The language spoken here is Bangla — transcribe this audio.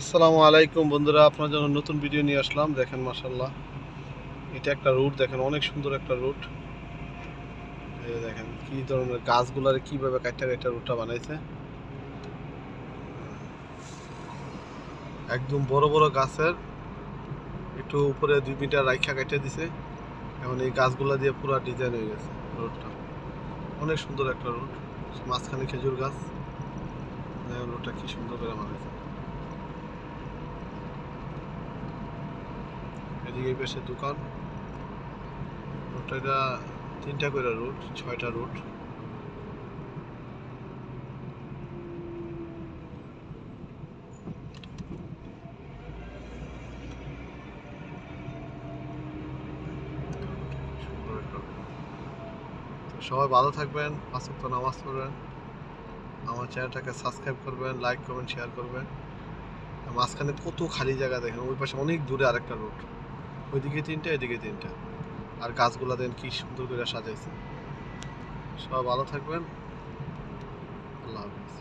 আসসালামু আলাইকুম বন্ধুরা, আপনার জন্য নতুন ভিডিও নিয়ে আসলাম। দেখেন মাশাআল্লাহ, এটা একটা রুট, দেখেন অনেক সুন্দর একটা রুট। এই দেখেন কি ধরনের গাছগুলার কিভাবে কাটা কাটা রুটটা বানাইছে। একদম বড় বড় গাছের একটু উপরে 2 মিটার রাইখা কেটে দিছে। এখন এই গাছগুলা দিয়ে পুরো ডিজাইন হয়ে গেছে রুটটা। অনেক সুন্দর একটা রুট, মাঝখানে খেজুর গাছ। দেখেন রুটটা কি সুন্দর করে বানাইছে। এদিকে এই পাশে দোকান। রুটটা এটা 3টা করে রুট, 6টা রুট। সুন্দর একটা রুট। সবাই ভালো থাকবেন, 5 ওয়াক্ত নামাজ পড়বেন, আমার চ্যানেলটাকে সাবস্ক্রাইব করবেন, লাইক করবেন, শেয়ার করবেন। মাঝখানে কত খালি জায়গা দেখেন, ওই পাশে অনেক দূরে আরেকটা রোড, ওইদিকে 3টা এদিকে 3টা। আর গাছগুলা দেন কি সুন্দর করে সাজাইছে। সবাই ভালো থাকবেন, আল্লাহ হাফিজ।